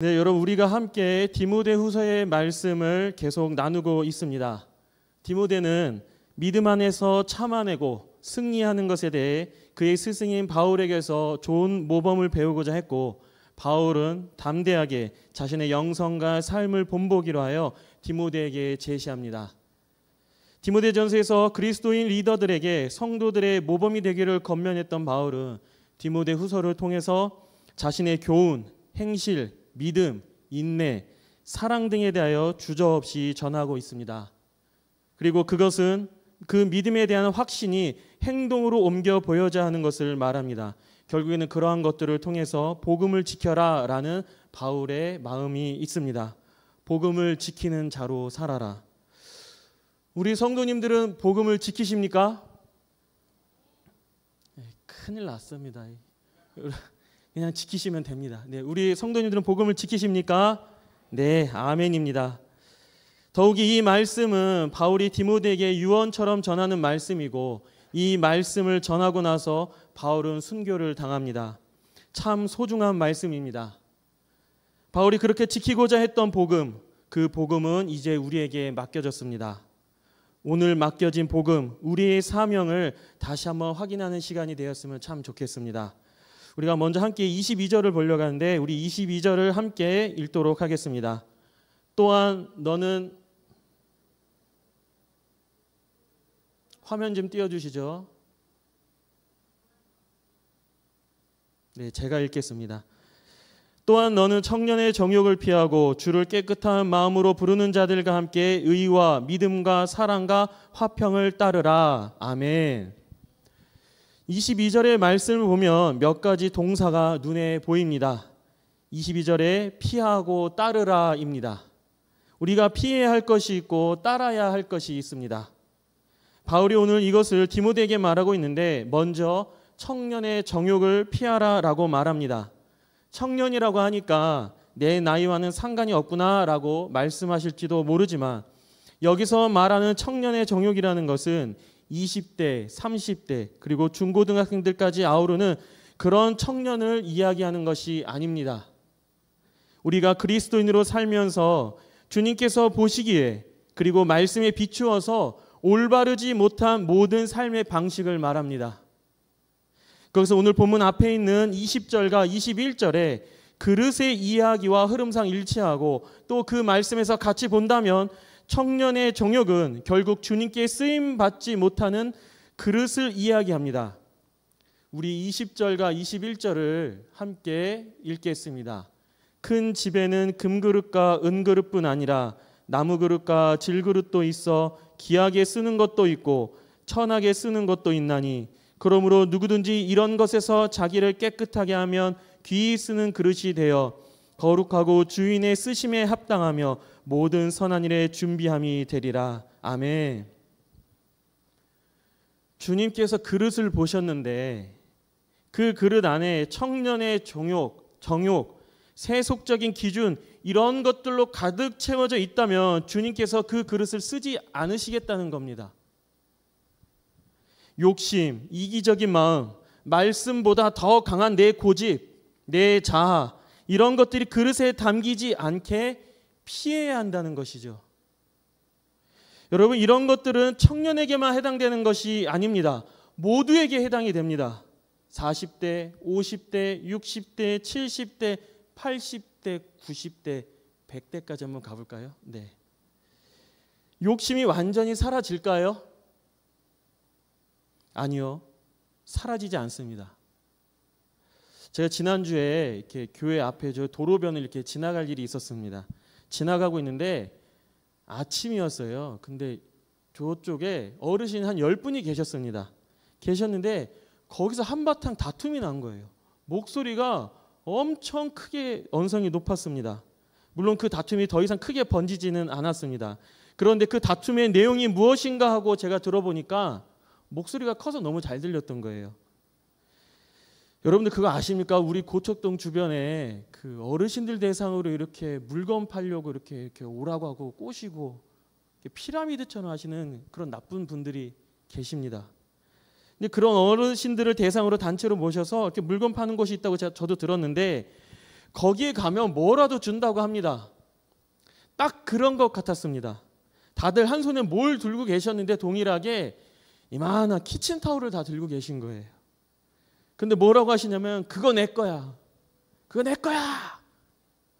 네, 여러분 우리가 함께 디모데후서의 말씀을 계속 나누고 있습니다. 디모데는 믿음 안에서 참아내고 승리하는 것에 대해 그의 스승인 바울에게서 좋은 모범을 배우고자 했고, 바울은 담대하게 자신의 영성과 삶을 본보기로 하여 디모데에게 제시합니다. 디모데전서에서 그리스도인 리더들에게 성도들의 모범이 되기를 권면했던 바울은 디모데후서를 통해서 자신의 교훈, 행실, 믿음, 인내, 사랑 등에 대하여 주저없이 전하고 있습니다. 그리고 그것은 그 믿음에 대한 확신이 행동으로 옮겨 보여야 하는 것을 말합니다. 결국에는 그러한 것들을 통해서 복음을 지켜라 라는 바울의 마음이 있습니다. 복음을 지키는 자로 살아라. 우리 성도님들은 복음을 지키십니까? 큰일 났습니다. 그냥 지키시면 됩니다. 네, 우리 성도님들은 복음을 지키십니까? 네, 아멘입니다. 더욱이 이 말씀은 바울이 디모데에게 유언처럼 전하는 말씀이고, 이 말씀을 전하고 나서 바울은 순교를 당합니다. 참 소중한 말씀입니다. 바울이 그렇게 지키고자 했던 복음, 그 복음은 이제 우리에게 맡겨졌습니다. 오늘 맡겨진 복음, 우리의 사명을 다시 한번 확인하는 시간이 되었으면 참 좋겠습니다. 우리가 먼저 함께 22절을 보려고 하는데, 우리 22절을 함께 읽도록 하겠습니다. 또한 너는, 화면 좀 띄워주시죠. 네, 제가 읽겠습니다. 또한 너는 청년의 정욕을 피하고 주를 깨끗한 마음으로 부르는 자들과 함께 의와 믿음과 사랑과 화평을 따르라. 아멘. 22절의 말씀을 보면 몇 가지 동사가 눈에 보입니다. 22절에 피하고 따르라입니다. 우리가 피해야 할 것이 있고 따라야 할 것이 있습니다. 바울이 오늘 이것을 디모데에게 말하고 있는데, 먼저 청년의 정욕을 피하라라고 말합니다. 청년이라고 하니까 내 나이와는 상관이 없구나라고 말씀하실지도 모르지만, 여기서 말하는 청년의 정욕이라는 것은 20대, 30대, 그리고 중고등학생들까지 아우르는 그런 청년을 이야기하는 것이 아닙니다. 우리가 그리스도인으로 살면서 주님께서 보시기에, 그리고 말씀에 비추어서 올바르지 못한 모든 삶의 방식을 말합니다. 거기서 오늘 본문 앞에 있는 20절과 21절에 그릇의 이야기와 흐름상 일치하고, 또 그 말씀에서 같이 본다면 청년의 정욕은 결국 주님께 쓰임받지 못하는 그릇을 이야기합니다. 우리 20절과 21절을 함께 읽겠습니다. 큰 집에는 금그릇과 은그릇뿐 아니라 나무그릇과 질그릇도 있어 귀하게 쓰는 것도 있고 천하게 쓰는 것도 있나니, 그러므로 누구든지 이런 것에서 자기를 깨끗하게 하면 귀히 쓰는 그릇이 되어 거룩하고 주인의 쓰심에 합당하며 모든 선한 일에 준비함이 되리라. 아멘. 주님께서 그릇을 보셨는데 그 그릇 안에 청년의 정욕, 세속적인 기준, 이런 것들로 가득 채워져 있다면 주님께서 그 그릇을 쓰지 않으시겠다는 겁니다. 욕심, 이기적인 마음, 말씀보다 더 강한 내 고집, 내 자아, 이런 것들이 그릇에 담기지 않게 피해야 한다는 것이죠. 여러분, 이런 것들은 청년에게만 해당되는 것이 아닙니다. 모두에게 해당이 됩니다. 40대, 50대, 60대, 70대, 80대, 90대, 100대까지 한번 가볼까요? 네. 욕심이 완전히 사라질까요? 아니요, 사라지지 않습니다. 제가 지난주에 이렇게 교회 앞에 저 도로변을 이렇게 지나갈 일이 있었습니다. 지나가고 있는데 아침이었어요. 근데 저쪽에 어르신 한 10분이 계셨는데 거기서 한바탕 다툼이 난 거예요. 목소리가 엄청 크게 언성이 높았습니다. 물론 그 다툼이 더 이상 크게 번지지는 않았습니다. 그런데 그 다툼의 내용이 무엇인가 하고 제가 들어보니까 목소리가 커서 너무 잘 들렸던 거예요. 여러분들 그거 아십니까? 우리 고척동 주변에 그 어르신들 대상으로 이렇게 물건 팔려고 이렇게 오라고 하고 꼬시고 피라미드처럼 하시는 그런 나쁜 분들이 계십니다. 근데 그런 어르신들을 대상으로 단체로 모셔서 이렇게 물건 파는 곳이 있다고 저도 들었는데, 거기에 가면 뭐라도 준다고 합니다. 딱 그런 것 같았습니다. 다들 한 손에 뭘 들고 계셨는데 동일하게 이만한 키친타올을 다 들고 계신 거예요. 근데 뭐라고 하시냐면 그거 내 거야. 그거 내 거야.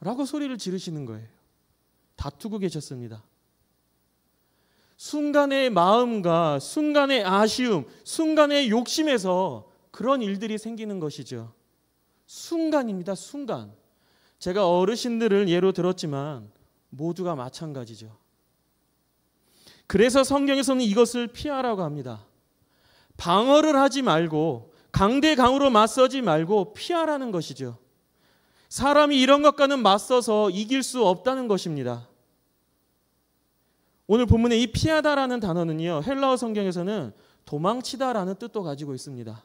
라고 소리를 지르시는 거예요. 다투고 계셨습니다. 순간의 마음과 순간의 아쉬움, 순간의 욕심에서 그런 일들이 생기는 것이죠. 순간입니다. 순간. 제가 어르신들을 예로 들었지만 모두가 마찬가지죠. 그래서 성경에서는 이것을 피하라고 합니다. 방어를 하지 말고 강대강으로 맞서지 말고 피하라는 것이죠. 사람이 이런 것과는 맞서서 이길 수 없다는 것입니다. 오늘 본문의 이 피하다라는 단어는요, 헬라어 성경에서는 도망치다라는 뜻도 가지고 있습니다.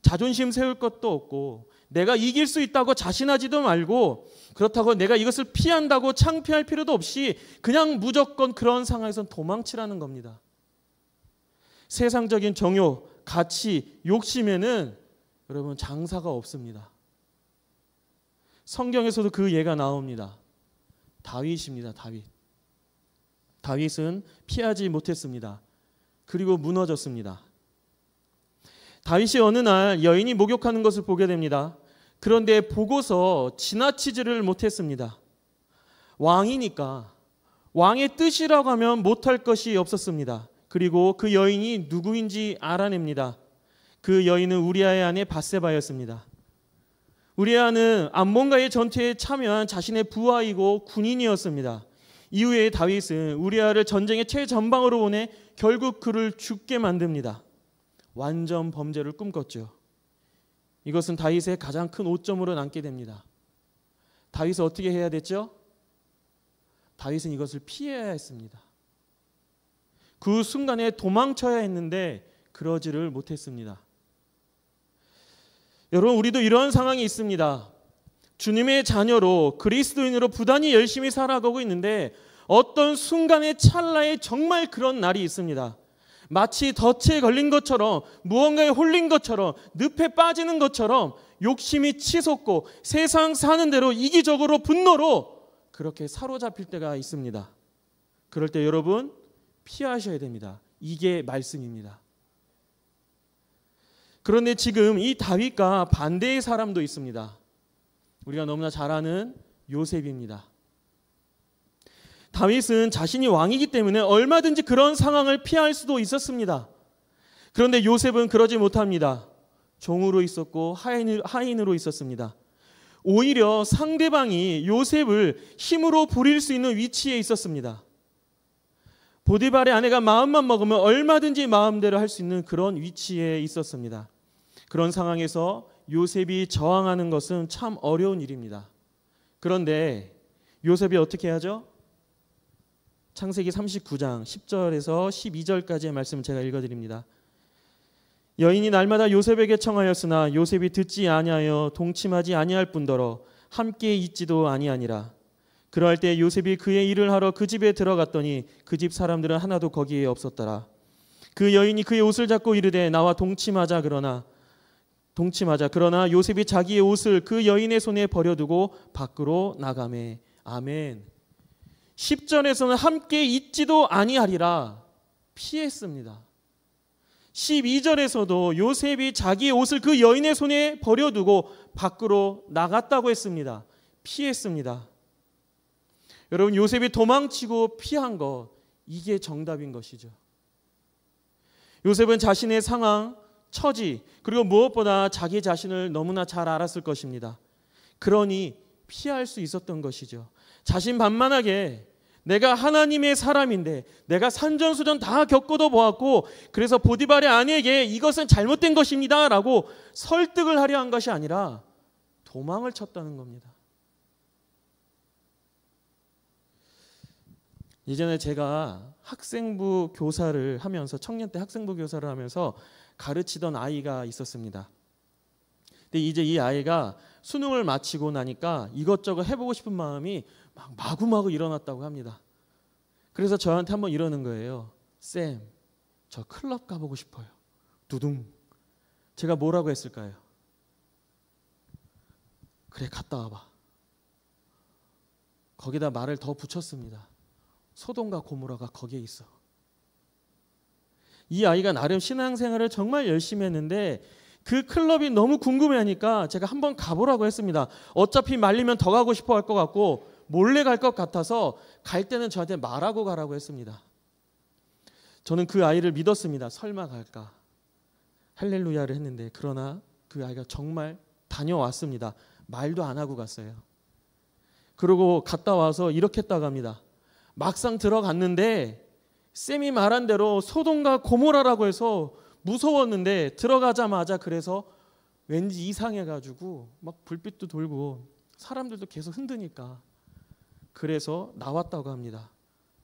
자존심 세울 것도 없고 내가 이길 수 있다고 자신하지도 말고 그렇다고 내가 이것을 피한다고 창피할 필요도 없이 그냥 무조건 그런 상황에선 도망치라는 겁니다. 세상적인 정욕, 가치, 욕심에는 여러분 장사가 없습니다. 성경에서도 그 예가 나옵니다. 다윗입니다. 다윗은 피하지 못했습니다. 그리고 무너졌습니다. 다윗이 어느 날 여인이 목욕하는 것을 보게 됩니다. 그런데 보고서 지나치지를 못했습니다. 왕이니까 왕의 뜻이라고 하면 못할 것이 없었습니다. 그리고 그 여인이 누구인지 알아냅니다. 그 여인은 우리아의 아내 밧세바였습니다. 우리아는 암몬과의 전투에 참여한 자신의 부하이고 군인이었습니다. 이후에 다윗은 우리아를 전쟁의 최전방으로 보내 결국 그를 죽게 만듭니다. 완전 범죄를 꿈꿨죠. 이것은 다윗의 가장 큰 오점으로 남게 됩니다. 다윗은 어떻게 해야 됐죠? 다윗은 이것을 피해야 했습니다. 그 순간에 도망쳐야 했는데 그러지를 못했습니다. 여러분, 우리도 이런 상황이 있습니다. 주님의 자녀로 그리스도인으로 부단히 열심히 살아가고 있는데 어떤 순간의 찰나에 정말 그런 날이 있습니다. 마치 덫에 걸린 것처럼 무언가에 홀린 것처럼 늪에 빠지는 것처럼 욕심이 치솟고 세상 사는 대로 이기적으로 분노로 그렇게 사로잡힐 때가 있습니다. 그럴 때 여러분 피하셔야 됩니다. 이게 말씀입니다. 그런데 지금 이 다윗과 반대의 사람도 있습니다. 우리가 너무나 잘 아는 요셉입니다. 다윗은 자신이 왕이기 때문에 얼마든지 그런 상황을 피할 수도 있었습니다. 그런데 요셉은 그러지 못합니다. 종으로 있었고 하인으로 있었습니다. 오히려 상대방이 요셉을 힘으로 부릴 수 있는 위치에 있었습니다. 보디발의 아내가 마음만 먹으면 얼마든지 마음대로 할 수 있는 그런 위치에 있었습니다. 그런 상황에서 요셉이 저항하는 것은 참 어려운 일입니다. 그런데 요셉이 어떻게 하죠? 창세기 39장 10절에서 12절까지의 말씀을 제가 읽어드립니다. 여인이 날마다 요셉에게 청하였으나 요셉이 듣지 아니하여 동침하지 아니할 뿐더러 함께 있지도 아니하니라. 그러할 때 요셉이 그의 일을 하러 그 집에 들어갔더니 그 집 사람들은 하나도 거기에 없었더라. 그 여인이 그의 옷을 잡고 이르되 나와 동침하자 그러나 요셉이 자기의 옷을 그 여인의 손에 버려두고 밖으로 나가매. 아멘. 10절에서는 함께 있지도 아니하리라 피했습니다. 12절에서도 요셉이 자기의 옷을 그 여인의 손에 버려두고 밖으로 나갔다고 했습니다. 피했습니다. 여러분, 요셉이 도망치고 피한 것, 이게 정답인 것이죠. 요셉은 자신의 상황, 처지, 그리고 무엇보다 자기 자신을 너무나 잘 알았을 것입니다. 그러니 피할 수 있었던 것이죠. 자신만만하게 내가 하나님의 사람인데 내가 산전수전 다 겪어도 보았고 그래서 보디발의 아내에게 이것은 잘못된 것입니다 라고 설득을 하려 한 것이 아니라 도망을 쳤다는 겁니다. 예전에 제가 학생부 교사를 하면서 청년 때 학생부 교사를 하면서 가르치던 아이가 있었습니다. 근데 이제 이 아이가 수능을 마치고 나니까 이것저것 해보고 싶은 마음이 막 마구마구 일어났다고 합니다. 그래서 저한테 한번 이러는 거예요. 쌤, 저 클럽 가보고 싶어요. 두둥. 제가 뭐라고 했을까요? 그래, 갔다 와봐. 거기다 말을 더 붙였습니다. 소돔과 고모라가 거기에 있어. 이 아이가 나름 신앙생활을 정말 열심히 했는데 그 클럽이 너무 궁금해하니까 제가 한번 가보라고 했습니다. 어차피 말리면 더 가고 싶어 할 것 같고 몰래 갈 것 같아서 갈 때는 저한테 말하고 가라고 했습니다. 저는 그 아이를 믿었습니다. 설마 갈까? 할렐루야를 했는데, 그러나 그 아이가 정말 다녀왔습니다. 말도 안 하고 갔어요. 그리고 갔다 와서 이렇게 했다고 합니다. 막상 들어갔는데 쌤이 말한 대로 소돔과 고모라라고 해서 무서웠는데 들어가자마자 그래서 왠지 이상해가지고 막 불빛도 돌고 사람들도 계속 흔드니까 그래서 나왔다고 합니다.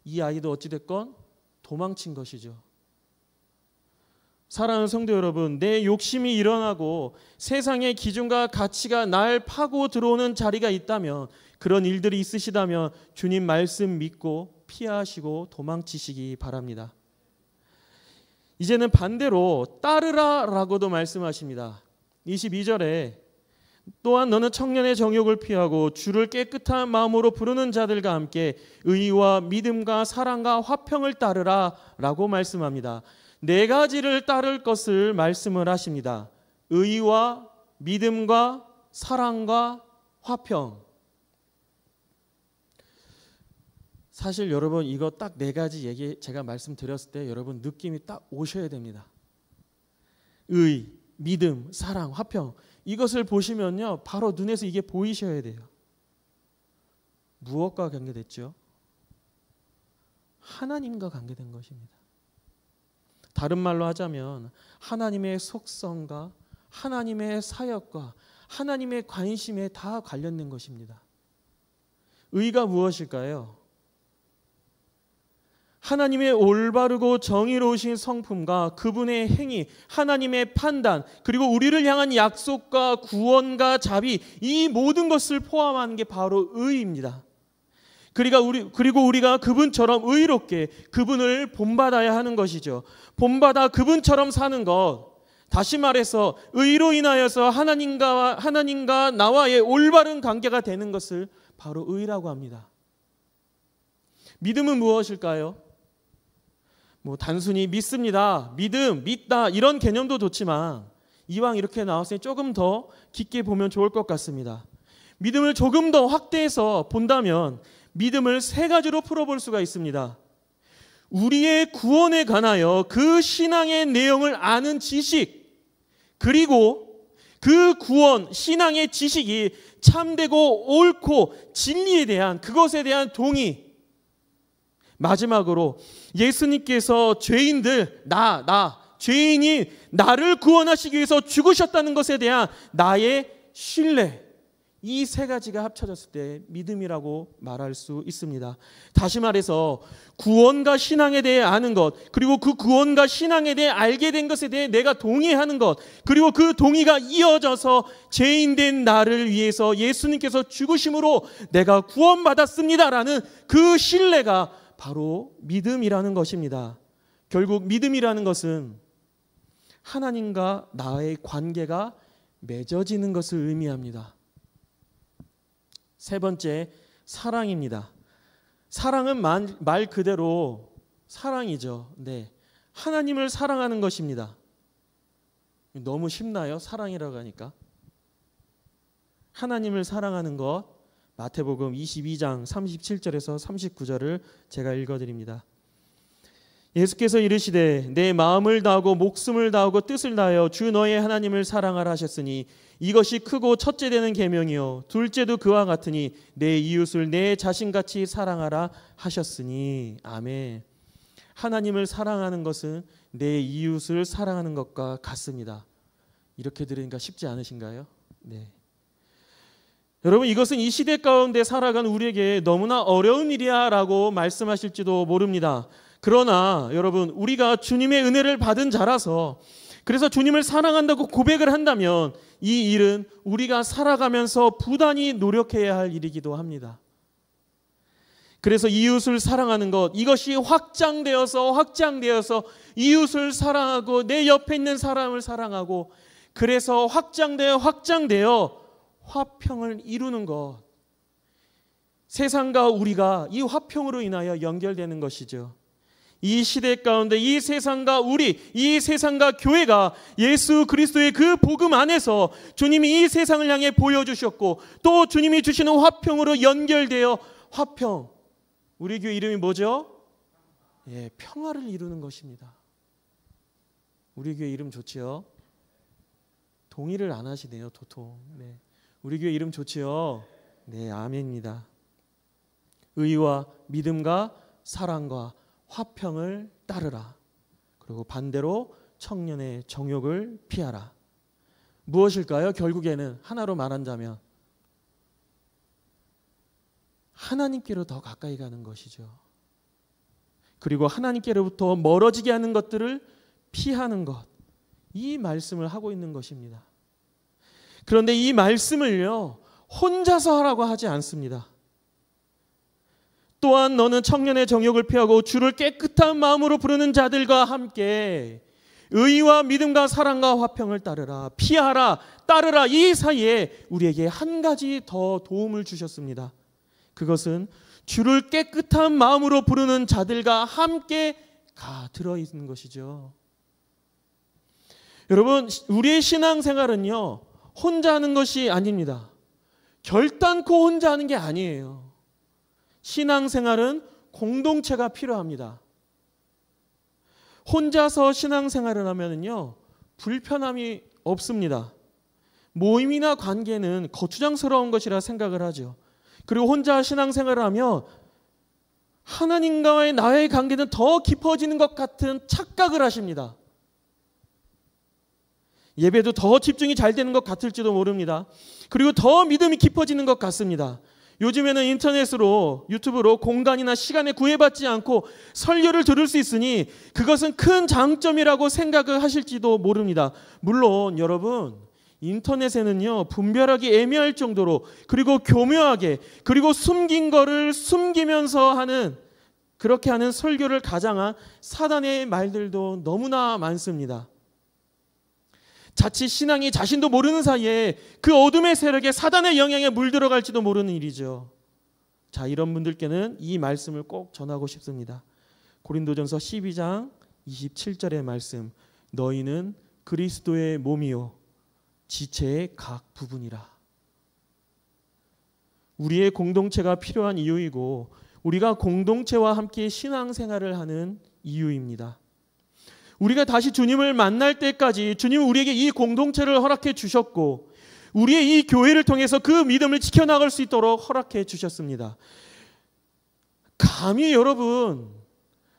이 아이도 어찌됐건 도망친 것이죠. 사랑하는 성도 여러분, 내 욕심이 일어나고 세상의 기준과 가치가 날 파고 들어오는 자리가 있다면, 그런 일들이 있으시다면 주님 말씀 믿고 피하시고 도망치시기 바랍니다. 이제는 반대로 따르라 라고도 말씀하십니다. 22절에 또한 너는 청년의 정욕을 피하고 주를 깨끗한 마음으로 부르는 자들과 함께 의와 믿음과 사랑과 화평을 따르라 라고 말씀합니다. 네 가지를 따를 것을 말씀을 하십니다. 의와 믿음과 사랑과 화평. 사실 여러분, 이거 딱 네 가지 얘기 제가 말씀드렸을 때 여러분 느낌이 딱 오셔야 됩니다. 의, 믿음, 사랑, 화평. 이것을 보시면요, 바로 눈에서 이게 보이셔야 돼요. 무엇과 관계됐죠? 하나님과 관계된 것입니다. 다른 말로 하자면 하나님의 속성과 하나님의 사역과 하나님의 관심에 다 관련된 것입니다. 의가 무엇일까요? 하나님의 올바르고 정의로우신 성품과 그분의 행위, 하나님의 판단, 그리고 우리를 향한 약속과 구원과 자비, 이 모든 것을 포함하는 게 바로 의입니다. 그리고 우리가 그분처럼 의롭게 그분을 본받아야 하는 것이죠. 본받아 그분처럼 사는 것, 다시 말해서 의로 인하여서 하나님과 나와의 올바른 관계가 되는 것을 바로 의라고 합니다. 믿음은 무엇일까요? 단순히 믿습니다, 믿음, 믿다 이런 개념도 좋지만 이왕 이렇게 나왔으니 조금 더 깊게 보면 좋을 것 같습니다. 믿음을 조금 더 확대해서 본다면 믿음을 세 가지로 풀어볼 수가 있습니다. 우리의 구원에 관하여 그 신앙의 내용을 아는 지식, 그리고 그 구원, 신앙의 지식이 참되고 옳고 진리에 대한 그것에 대한 동의, 마지막으로 예수님께서 죄인들, 죄인이 나를 구원하시기 위해서 죽으셨다는 것에 대한 나의 신뢰, 이 세 가지가 합쳐졌을 때 믿음이라고 말할 수 있습니다. 다시 말해서 구원과 신앙에 대해 아는 것, 그리고 그 구원과 신앙에 대해 알게 된 것에 대해 내가 동의하는 것, 그리고 그 동의가 이어져서 죄인된 나를 위해서 예수님께서 죽으심으로 내가 구원받았습니다라는 그 신뢰가 바로 믿음이라는 것입니다. 결국 믿음이라는 것은 하나님과 나의 관계가 맺어지는 것을 의미합니다. 세 번째, 사랑입니다. 사랑은 말 그대로 사랑이죠. 네, 하나님을 사랑하는 것입니다. 너무 쉽나요? 사랑이라고 하니까. 하나님을 사랑하는 것, 마태복음 22장 37절에서 39절을 제가 읽어드립니다. 예수께서 이르시되 내 마음을 다하고 목숨을 다하고 뜻을 다하여 주 너의 하나님을 사랑하라 하셨으니 이것이 크고 첫째 되는 계명이요 둘째도 그와 같으니 내 이웃을 내 자신같이 사랑하라 하셨으니. 아멘. 하나님을 사랑하는 것은 내 이웃을 사랑하는 것과 같습니다. 이렇게 들으니까 쉽지 않으신가요? 네. 여러분, 이것은 이 시대 가운데 살아가는 우리에게 너무나 어려운 일이야 라고 말씀하실지도 모릅니다. 그러나 여러분, 우리가 주님의 은혜를 받은 자라서, 그래서 주님을 사랑한다고 고백을 한다면 이 일은 우리가 살아가면서 부단히 노력해야 할 일이기도 합니다. 그래서 이웃을 사랑하는 것, 이것이 확장되어서 이웃을 사랑하고 내 옆에 있는 사람을 사랑하고, 그래서 확장되어 화평을 이루는 것, 세상과 우리가 이 화평으로 인하여 연결되는 것이죠. 이 시대 가운데 이 세상과 우리, 이 세상과 교회가 예수 그리스도의 그 복음 안에서 주님이 이 세상을 향해 보여주셨고 또 주님이 주시는 화평으로 연결되어 화평, 우리 교회 이름이 뭐죠? 예, 평화를 이루는 것입니다. 우리 교회 이름 좋지요? 동의를 안 하시네요. 도통. 네. 우리 교회 이름 좋지요? 네, 아멘입니다. 의와 믿음과 사랑과 화평을 따르라. 그리고 반대로 청년의 정욕을 피하라. 무엇일까요? 결국에는 하나로 말한다면 하나님께로 더 가까이 가는 것이죠. 그리고 하나님께로부터 멀어지게 하는 것들을 피하는 것. 이 말씀을 하고 있는 것입니다. 그런데 이 말씀을요, 혼자서 하라고 하지 않습니다. 또한 너는 청년의 정욕을 피하고 주를 깨끗한 마음으로 부르는 자들과 함께 의와 믿음과 사랑과 화평을 따르라. 피하라, 따르라. 이 사이에 우리에게 한 가지 더 도움을 주셨습니다. 그것은 주를 깨끗한 마음으로 부르는 자들과 함께 들어있는 것이죠. 여러분, 우리의 신앙생활은요, 혼자 하는 것이 아닙니다. 결단코 혼자 하는 게 아니에요. 신앙생활은 공동체가 필요합니다. 혼자서 신앙생활을 하면요, 불편함이 없습니다. 모임이나 관계는 거추장스러운 것이라 생각을 하죠. 그리고 혼자 신앙생활을 하면 하나님과의 나의 관계는 더 깊어지는 것 같은 착각을 하십니다. 예배도 더 집중이 잘 되는 것 같을지도 모릅니다. 그리고 더 믿음이 깊어지는 것 같습니다. 요즘에는 인터넷으로, 유튜브로 공간이나 시간에 구애받지 않고 설교를 들을 수 있으니 그것은 큰 장점이라고 생각을 하실지도 모릅니다. 물론 여러분, 인터넷에는요, 분별하기 애매할 정도로, 그리고 교묘하게, 그리고 숨긴 거를 숨기면서 하는, 그렇게 하는 설교를 가장한 사단의 말들도 너무나 많습니다. 자칫 신앙이 자신도 모르는 사이에 그 어둠의 세력에 사단의 영향에 물들어갈지도 모르는 일이죠. 자, 이런 분들께는 이 말씀을 꼭 전하고 싶습니다. 고린도전서 12장 27절의 말씀, 너희는 그리스도의 몸이요 지체의 각 부분이라. 우리의 공동체가 필요한 이유이고 우리가 공동체와 함께 신앙생활을 하는 이유입니다. 우리가 다시 주님을 만날 때까지 주님은 우리에게 이 공동체를 허락해 주셨고 우리의 이 교회를 통해서 그 믿음을 지켜나갈 수 있도록 허락해 주셨습니다. 감히 여러분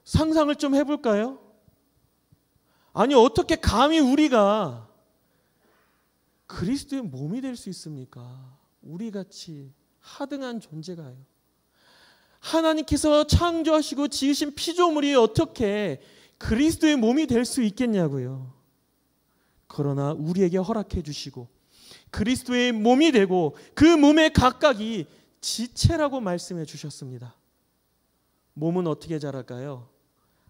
상상을 좀 해볼까요? 아니, 어떻게 감히 우리가 그리스도의 몸이 될 수 있습니까? 우리같이 하등한 존재가요. 하나님께서 창조하시고 지으신 피조물이 어떻게 그리스도의 몸이 될 수 있겠냐고요. 그러나 우리에게 허락해 주시고 그리스도의 몸이 되고 그 몸의 각각이 지체라고 말씀해 주셨습니다. 몸은 어떻게 자랄까요?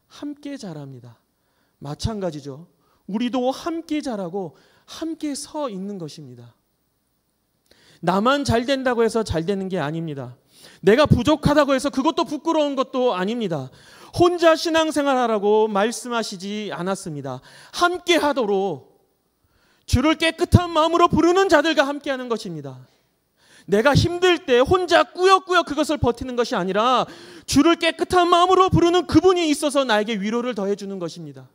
함께 자랍니다. 마찬가지죠. 우리도 함께 자라고 함께 서 있는 것입니다. 나만 잘 된다고 해서 잘 되는 게 아닙니다. 내가 부족하다고 해서 그것도 부끄러운 것도 아닙니다. 혼자 신앙생활하라고 말씀하시지 않았습니다. 함께 하도록 주를 깨끗한 마음으로 부르는 자들과 함께하는 것입니다. 내가 힘들 때 혼자 꾸역꾸역 그것을 버티는 것이 아니라 주를 깨끗한 마음으로 부르는 그분이 있어서 나에게 위로를 더해주는 것입니다.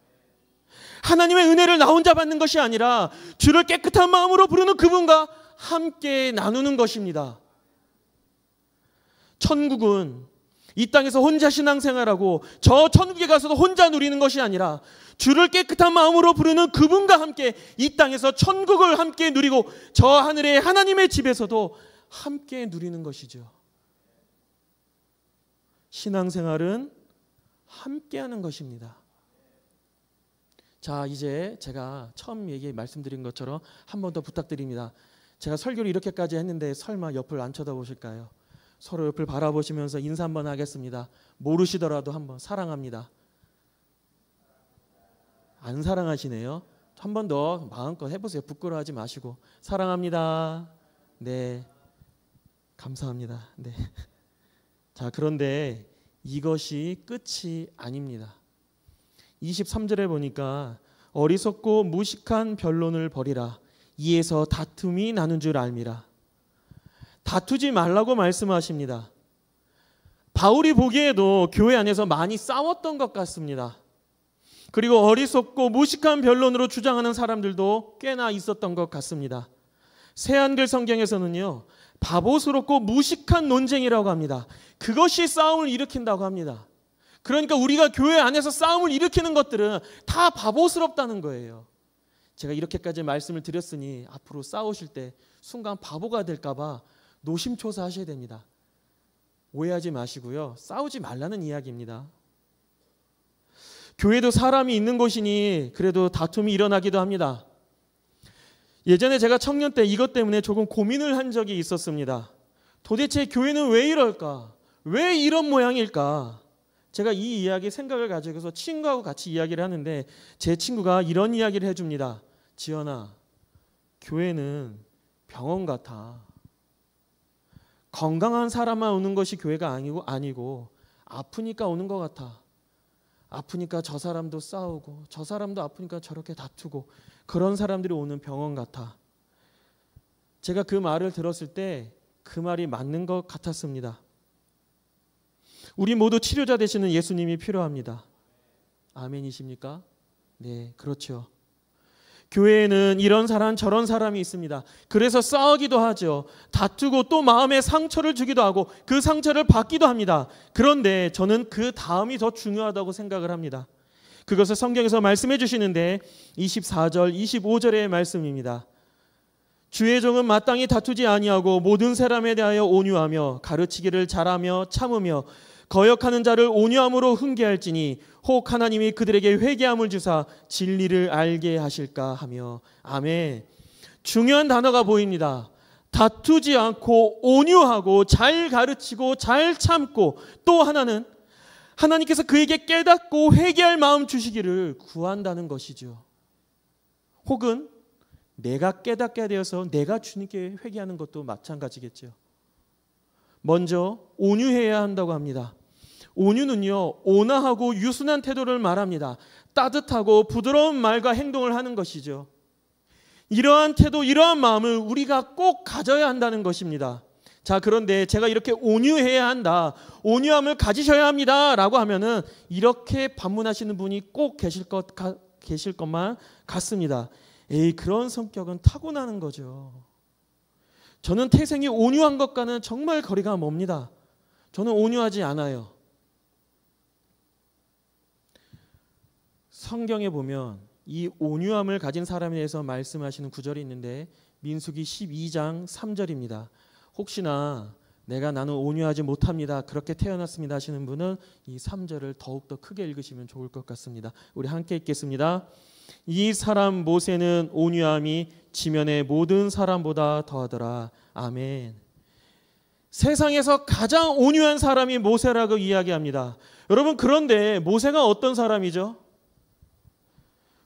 하나님의 은혜를 나 혼자 받는 것이 아니라 주를 깨끗한 마음으로 부르는 그분과 함께 나누는 것입니다. 천국은 이 땅에서 혼자 신앙생활하고 저 천국에 가서도 혼자 누리는 것이 아니라 주를 깨끗한 마음으로 부르는 그분과 함께 이 땅에서 천국을 함께 누리고 저 하늘의 하나님의 집에서도 함께 누리는 것이죠. 신앙생활은 함께하는 것입니다. 자, 이제 제가 처음 말씀드린 것처럼 한 번 더 부탁드립니다. 제가 설교를 이렇게까지 했는데 설마 옆을 안 쳐다보실까요? 서로 옆을 바라보시면서 인사 한번 하겠습니다. 모르시더라도 한번 사랑합니다. 안 사랑하시네요. 한 번 더 마음껏 해보세요. 부끄러워하지 마시고. 사랑합니다. 네, 감사합니다. 네. 자, 그런데 이것이 끝이 아닙니다. 23절에 보니까 어리석고 무식한 변론을 벌이라. 이에서 다툼이 나는 줄 알미라. 다투지 말라고 말씀하십니다. 바울이 보기에도 교회 안에서 많이 싸웠던 것 같습니다. 그리고 어리석고 무식한 변론으로 주장하는 사람들도 꽤나 있었던 것 같습니다. 새한글 성경에서는요, 바보스럽고 무식한 논쟁이라고 합니다. 그것이 싸움을 일으킨다고 합니다. 그러니까 우리가 교회 안에서 싸움을 일으키는 것들은 다 바보스럽다는 거예요. 제가 이렇게까지 말씀을 드렸으니 앞으로 싸우실 때 순간 바보가 될까 봐 노심초사하셔야 됩니다. 오해하지 마시고요. 싸우지 말라는 이야기입니다. 교회도 사람이 있는 곳이니 그래도 다툼이 일어나기도 합니다. 예전에 제가 청년 때 이것 때문에 조금 고민을 한 적이 있었습니다. 도대체 교회는 왜 이럴까? 왜 이런 모양일까? 제가 이 이야기 생각을 가지고서 친구하고 같이 이야기를 하는데 제 친구가 이런 이야기를 해줍니다. 지연아, 교회는 병원 같아. 건강한 사람만 오는 것이 교회가 아니고 아프니까 오는 것 같아. 아프니까 저 사람도 싸우고 저 사람도 아프니까 저렇게 다투고 그런 사람들이 오는 병원 같아. 제가 그 말을 들었을 때 그 말이 맞는 것 같았습니다. 우리 모두 치료자 되시는 예수님이 필요합니다. 아멘이십니까? 네, 그렇죠. 교회에는 이런 사람 저런 사람이 있습니다. 그래서 싸우기도 하죠. 다투고 또 마음에 상처를 주기도 하고 그 상처를 받기도 합니다. 그런데 저는 그 다음이 더 중요하다고 생각을 합니다. 그것을 성경에서 말씀해 주시는데 24절 25절의 말씀입니다. 주의 종은 마땅히 다투지 아니하고 모든 사람에 대하여 온유하며 가르치기를 잘하며 참으며 거역하는 자를 온유함으로 훈계할지니 혹 하나님이 그들에게 회개함을 주사 진리를 알게 하실까 하며. 아멘. 중요한 단어가 보입니다. 다투지 않고 온유하고 잘 가르치고 잘 참고 또 하나는 하나님께서 그에게 깨닫고 회개할 마음 주시기를 구한다는 것이죠. 혹은 내가 깨닫게 되어서 내가 주님께 회개하는 것도 마찬가지겠죠. 먼저 온유해야 한다고 합니다. 온유는요, 온화하고 유순한 태도를 말합니다. 따뜻하고 부드러운 말과 행동을 하는 것이죠. 이러한 태도, 이러한 마음을 우리가 꼭 가져야 한다는 것입니다. 자, 그런데 제가 이렇게 온유해야 한다, 온유함을 가지셔야 합니다 라고 하면은 이렇게 반문하시는 분이 꼭 계실 것만 같습니다. 에이, 그런 성격은 타고나는 거죠. 저는 태생이 온유한 것과는 정말 거리가 멉니다. 저는 온유하지 않아요. 성경에 보면 이 온유함을 가진 사람에 대해서 말씀하시는 구절이 있는데 민수기 12장 3절입니다. 혹시나 나는 온유하지 못합니다, 그렇게 태어났습니다 하시는 분은 이 3절을 더욱더 크게 읽으시면 좋을 것 같습니다. 우리 함께 읽겠습니다. 이 사람 모세는 온유함이 지면의 모든 사람보다 더하더라. 아멘. 세상에서 가장 온유한 사람이 모세라고 이야기합니다. 여러분, 그런데 모세가 어떤 사람이죠?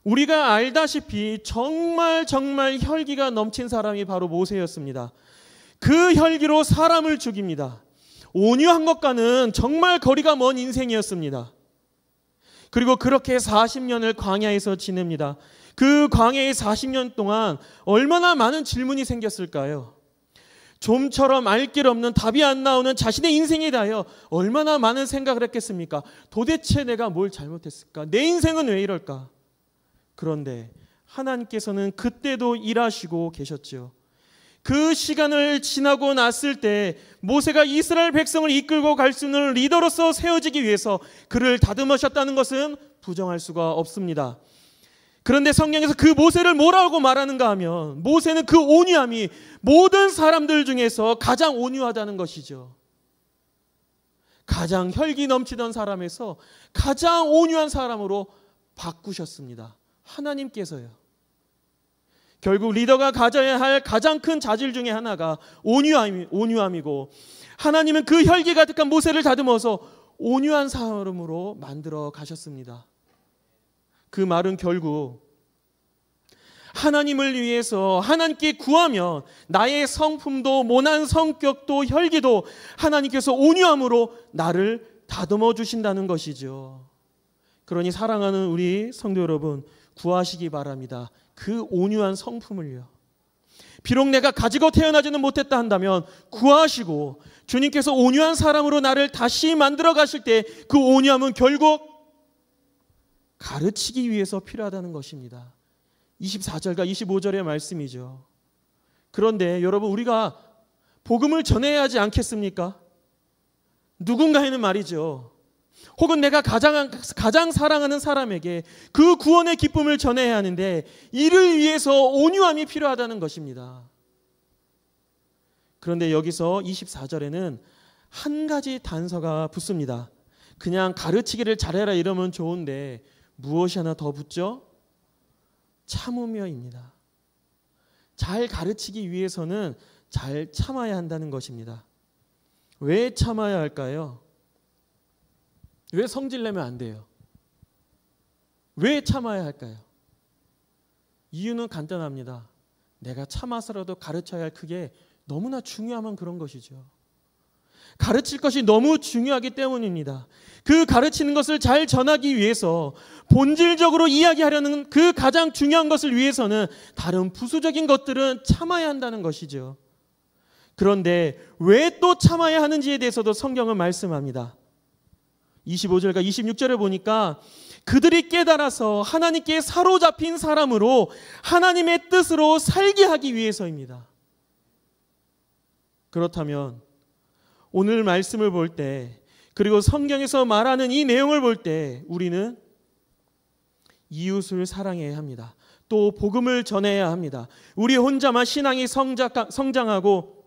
우리가 알다시피 정말 혈기가 넘친 사람이 바로 모세였습니다. 그 혈기로 사람을 죽입니다. 온유한 것과는 정말 거리가 먼 인생이었습니다. 그리고 그렇게 40년을 광야에서 지냅니다. 그 광야의 40년 동안 얼마나 많은 질문이 생겼을까요? 좀처럼 알 길 없는, 답이 안 나오는 자신의 인생에 대하여 얼마나 많은 생각을 했겠습니까? 도대체 내가 뭘 잘못했을까? 내 인생은 왜 이럴까? 그런데 하나님께서는 그때도 일하시고 계셨죠. 그 시간을 지나고 났을 때 모세가 이스라엘 백성을 이끌고 갈 수 있는 리더로서 세워지기 위해서 그를 다듬으셨다는 것은 부정할 수가 없습니다. 그런데 성경에서 그 모세를 뭐라고 말하는가 하면 모세는 그 온유함이 모든 사람들 중에서 가장 온유하다는 것이죠. 가장 혈기 넘치던 사람에서 가장 온유한 사람으로 바꾸셨습니다. 하나님께서요. 결국 리더가 가져야 할 가장 큰 자질 중에 하나가 온유함이고 하나님은 그 혈기 가득한 모세를 다듬어서 온유한 사람으로 만들어 가셨습니다. 그 말은 결국 하나님을 위해서 하나님께 구하면 나의 성품도 모난 성격도 혈기도 하나님께서 온유함으로 나를 다듬어 주신다는 것이죠. 그러니 사랑하는 우리 성도 여러분, 구하시기 바랍니다. 그 온유한 성품을요. 비록 내가 가지고 태어나지는 못했다 한다면 구하시고 주님께서 온유한 사람으로 나를 다시 만들어 가실 때 그 온유함은 결국 가르치기 위해서 필요하다는 것입니다. 24절과 25절의 말씀이죠. 그런데 여러분, 우리가 복음을 전해야 하지 않겠습니까? 누군가에는 말이죠. 혹은 내가 가장 사랑하는 사람에게 그 구원의 기쁨을 전해야 하는데 이를 위해서 온유함이 필요하다는 것입니다. 그런데 여기서 24절에는 한 가지 단서가 붙습니다. 그냥 가르치기를 잘해라 이러면 좋은데 무엇이 하나 더 붙죠? 참으며입니다. 잘 가르치기 위해서는 잘 참아야 한다는 것입니다. 왜 참아야 할까요? 왜 성질내면 안 돼요? 왜 참아야 할까요? 이유는 간단합니다. 내가 참아서라도 가르쳐야 할 그게 너무나 중요하면 그런 것이죠. 가르칠 것이 너무 중요하기 때문입니다. 그 가르치는 것을 잘 전하기 위해서 본질적으로 이야기하려는 그 가장 중요한 것을 위해서는 다른 부수적인 것들은 참아야 한다는 것이죠. 그런데 왜 또 참아야 하는지에 대해서도 성경은 말씀합니다. 25절과 26절에 보니까 그들이 깨달아서 하나님께 사로잡힌 사람으로 하나님의 뜻으로 살게 하기 위해서입니다. 그렇다면 오늘 말씀을 볼 때, 그리고 성경에서 말하는 이 내용을 볼 때 우리는 이웃을 사랑해야 합니다. 또 복음을 전해야 합니다. 우리 혼자만 신앙이 성장하고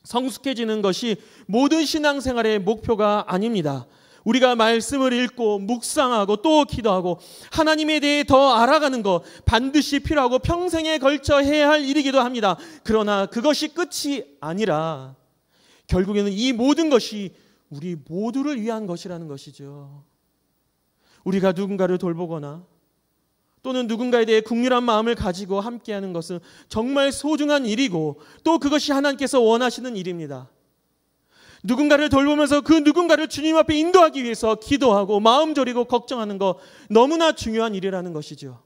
성숙해지는 것이 모든 신앙생활의 목표가 아닙니다. 우리가 말씀을 읽고 묵상하고 또 기도하고 하나님에 대해 더 알아가는 것 반드시 필요하고 평생에 걸쳐 해야 할 일이기도 합니다. 그러나 그것이 끝이 아니라 결국에는 이 모든 것이 우리 모두를 위한 것이라는 것이죠. 우리가 누군가를 돌보거나 또는 누군가에 대해 국률한 마음을 가지고 함께하는 것은 정말 소중한 일이고 또 그것이 하나님께서 원하시는 일입니다. 누군가를 돌보면서 그 누군가를 주님 앞에 인도하기 위해서 기도하고 마음 졸이고 걱정하는 것 너무나 중요한 일이라는 것이죠.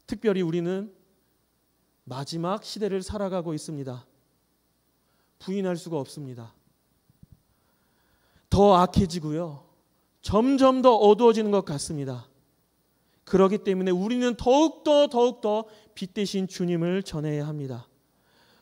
특별히 우리는 마지막 시대를 살아가고 있습니다. 부인할 수가 없습니다. 더 악해지고요. 점점 더 어두워지는 것 같습니다. 그렇기 때문에 우리는 더욱더 빛 대신 주님을 전해야 합니다.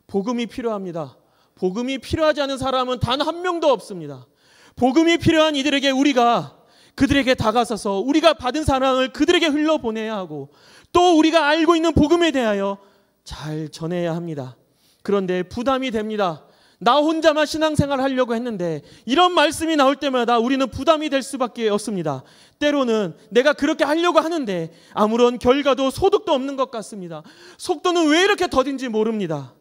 복음이 필요합니다. 복음이 필요하지 않은 사람은 단 한 명도 없습니다. 복음이 필요한 이들에게 우리가 그들에게 다가서서 우리가 받은 사랑을 그들에게 흘려보내야 하고 또 우리가 알고 있는 복음에 대하여 잘 전해야 합니다. 그런데 부담이 됩니다. 나 혼자만 신앙생활 하려고 했는데 이런 말씀이 나올 때마다 우리는 부담이 될 수밖에 없습니다. 때로는 내가 그렇게 하려고 하는데 아무런 결과도 소득도 없는 것 같습니다. 속도는 왜 이렇게 더딘지 모릅니다.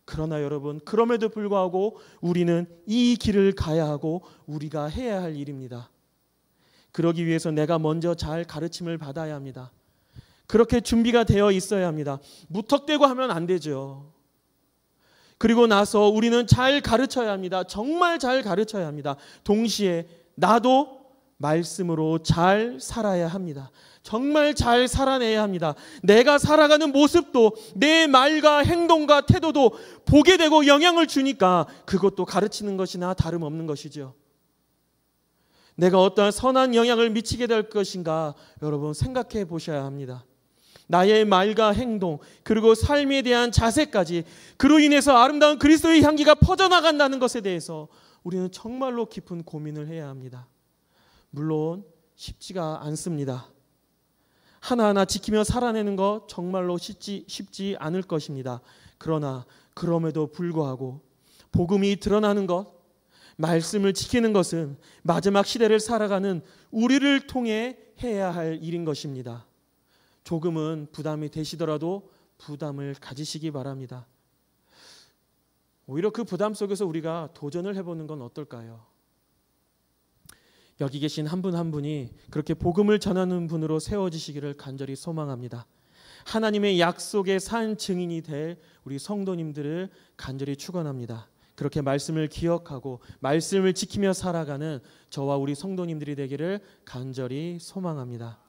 그러나 여러분, 그럼에도 불구하고 우리는 이 길을 가야 하고 우리가 해야 할 일입니다. 그러기 위해서 내가 먼저 잘 가르침을 받아야 합니다. 그렇게 준비가 되어 있어야 합니다. 무턱대고 하면 안 되죠. 그리고 나서 우리는 잘 가르쳐야 합니다. 정말 잘 가르쳐야 합니다. 동시에 나도 말씀으로 잘 살아야 합니다. 정말 잘 살아내야 합니다. 내가 살아가는 모습도 내 말과 행동과 태도도 보게 되고 영향을 주니까 그것도 가르치는 것이나 다름없는 것이죠. 내가 어떠한 선한 영향을 미치게 될 것인가 여러분 생각해 보셔야 합니다. 나의 말과 행동 그리고 삶에 대한 자세까지 그로 인해서 아름다운 그리스도의 향기가 퍼져나간다는 것에 대해서 우리는 정말로 깊은 고민을 해야 합니다. 물론 쉽지가 않습니다. 하나하나 지키며 살아내는 것 정말로 쉽지 않을 것입니다. 그러나 그럼에도 불구하고 복음이 드러나는 것, 말씀을 지키는 것은 마지막 시대를 살아가는 우리를 통해 해야 할 일인 것입니다. 조금은 부담이 되시더라도 부담을 가지시기 바랍니다. 오히려 그 부담 속에서 우리가 도전을 해보는 건 어떨까요? 여기 계신 한 분 한 분이 그렇게 복음을 전하는 분으로 세워지시기를 간절히 소망합니다. 하나님의 약속의 산 증인이 될 우리 성도님들을 간절히 축원합니다. 그렇게 말씀을 기억하고 말씀을 지키며 살아가는 저와 우리 성도님들이 되기를 간절히 소망합니다.